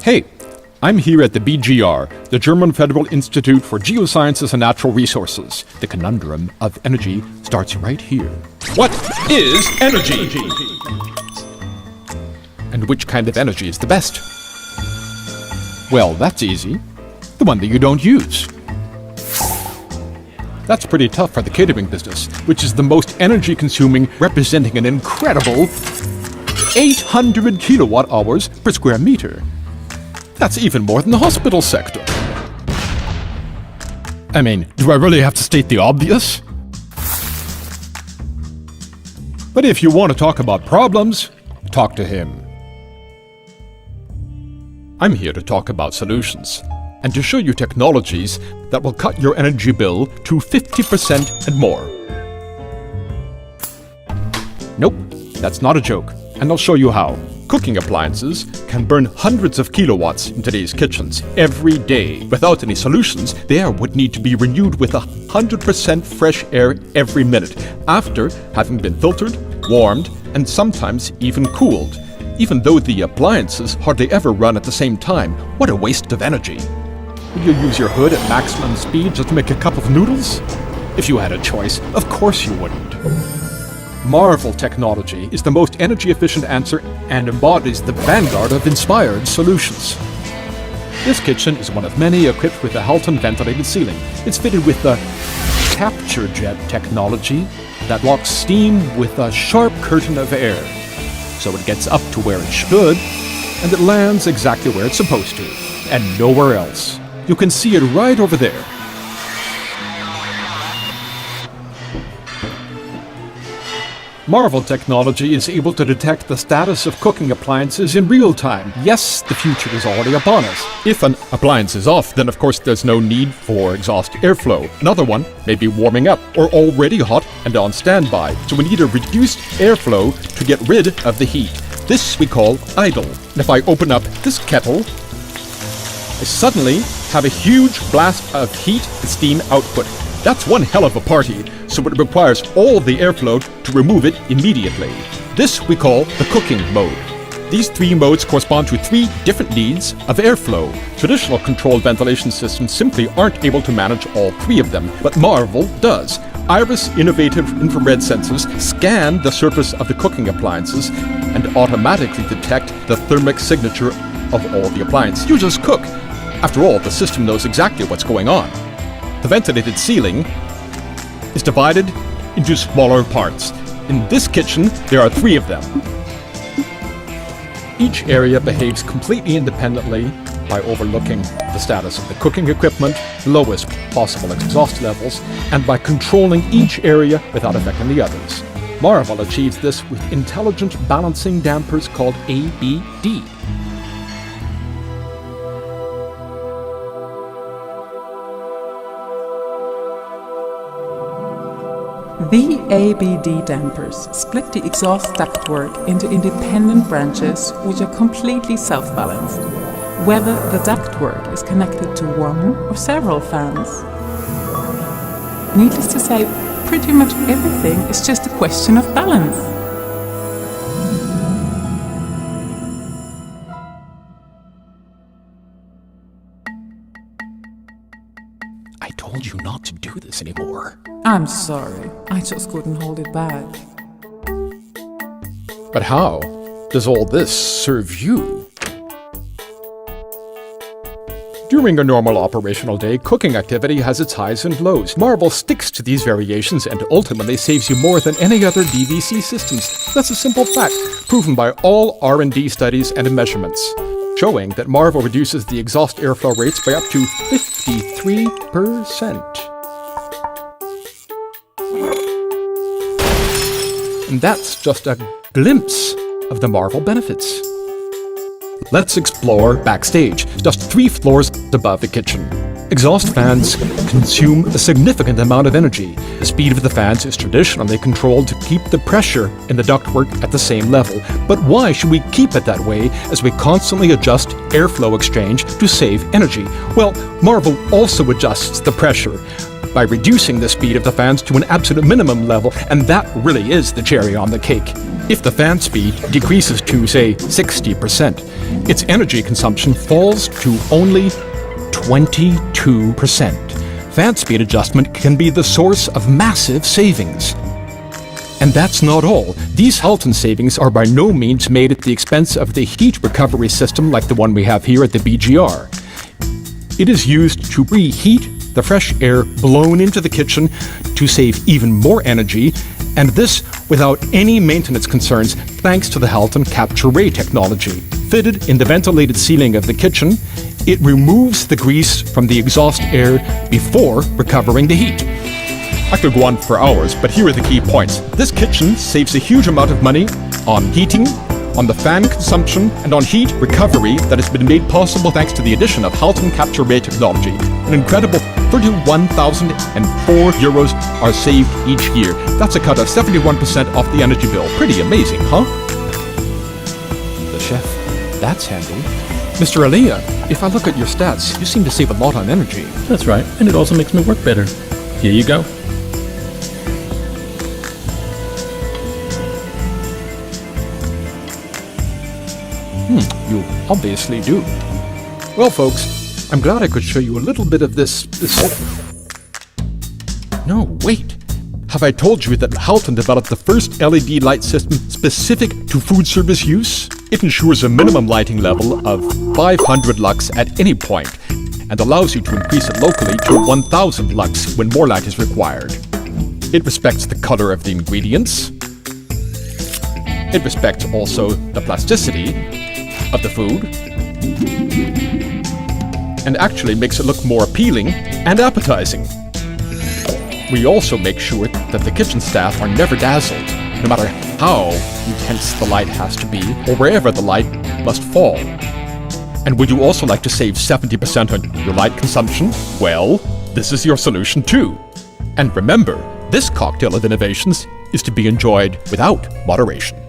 Hey, I'm here at the BGR, the German Federal Institute for Geosciences and Natural Resources. The conundrum of energy starts right here. What is energy? And which kind of energy is the best? Well, that's easy. The one that you don't use. That's pretty tough for the catering business, which is the most energy-consuming, representing an incredible 800 kilowatt hours per square meter. That's even more than the hospital sector. I mean, do I really have to state the obvious? But if you want to talk about problems, talk to him. I'm here to talk about solutions, and to show you technologies that will cut your energy bill to 50% and more. Nope, that's not a joke, and I'll show you how. Cooking appliances can burn hundreds of kilowatts in today's kitchens every day. Without any solutions, the air would need to be renewed with 100% fresh air every minute, after having been filtered, warmed, and sometimes even cooled. Even though the appliances hardly ever run at the same time, what a waste of energy. Would you use your hood at maximum speed just to make a cup of noodles? If you had a choice, of course you wouldn't. M.A.R.V.E.L technology is the most energy-efficient answer and embodies the vanguard of inspired solutions. This kitchen is one of many equipped with a Halton ventilated ceiling. It's fitted with the capture jet technology that locks steam with a sharp curtain of air. So it gets up to where it should, and it lands exactly where it's supposed to, and nowhere else. You can see it right over there. M.A.R.V.E.L technology is able to detect the status of cooking appliances in real time. Yes, the future is already upon us. If an appliance is off, then of course there's no need for exhaust airflow. Another one may be warming up or already hot and on standby. So we need a reduced airflow to get rid of the heat. This we call idle. And if I open up this kettle, I suddenly have a huge blast of heat and steam output. That's one hell of a party, so it requires all the airflow to remove it immediately. This we call the cooking mode. These three modes correspond to three different needs of airflow. Traditional controlled ventilation systems simply aren't able to manage all three of them, but M.A.R.V.E.L does. Iris innovative infrared sensors scan the surface of the cooking appliances and automatically detect the thermic signature of all the appliances. You just cook. After all, the system knows exactly what's going on. The ventilated ceiling is divided into smaller parts. In this kitchen, there are three of them. Each area behaves completely independently by overlooking the status of the cooking equipment, lowest possible exhaust levels, and by controlling each area without affecting the others. M.A.R.V.E.L achieves this with intelligent balancing dampers called ABD. The ABD dampers split the exhaust ductwork into independent branches which are completely self-balanced, whether the ductwork is connected to one or several fans. Needless to say, pretty much everything is just a question of balance. I told you not to do this anymore. I'm sorry, I just couldn't hold it back. But how does all this serve you? During a normal operational day, cooking activity has its highs and lows. M.A.R.V.E.L sticks to these variations and ultimately saves you more than any other DVC systems. That's a simple fact, proven by all R&D studies and measurements, showing that M.A.R.V.E.L reduces the exhaust airflow rates by up to 53%. And that's just a glimpse of the M.A.R.V.E.L benefits. Let's explore backstage, just 3 floors above the kitchen. Exhaust fans consume a significant amount of energy. The speed of the fans is traditionally controlled to keep the pressure in the ductwork at the same level. But why should we keep it that way as we constantly adjust airflow exchange to save energy? Well, M.A.R.V.E.L also adjusts the pressure by reducing the speed of the fans to an absolute minimum level, and that really is the cherry on the cake. If the fan speed decreases to, say, 60%, its energy consumption falls to only 22%. Fan speed adjustment can be the source of massive savings. And that's not all. These Halton savings are by no means made at the expense of the heat recovery system like the one we have here at the BGR. It is used to reheat the fresh air blown into the kitchen to save even more energy, and this without any maintenance concerns thanks to the Halton Capture technology. Fitted in the ventilated ceiling of the kitchen, it removes the grease from the exhaust air before recovering the heat. I could go on for hours, but here are the key points. This kitchen saves a huge amount of money on heating, on the fan consumption, and on heat recovery that has been made possible thanks to the addition of Halton Capture technology. An incredible 31,004 euros are saved each year. That's a cut of 71% off the energy bill. Pretty amazing, huh? The chef, that's handy. Mr. Alia, if I look at your stats, you seem to save a lot on energy. That's right, and it also makes me work better. Here you go. You obviously do. Well, folks, I'm glad I could show you a little bit of this... No, wait. Have I told you that Halton developed the first LED light system specific to food service use? It ensures a minimum lighting level of 500 lux at any point and allows you to increase it locally to 1000 lux when more light is required. It respects the color of the ingredients. It respects also the plasticity of the food, and actually makes it look more appealing and appetizing. We also make sure that the kitchen staff are never dazzled, no matter how intense the light has to be or wherever the light must fall. And would you also like to save 70% on your light consumption? Well, this is your solution too. And remember, this cocktail of innovations is to be enjoyed without moderation.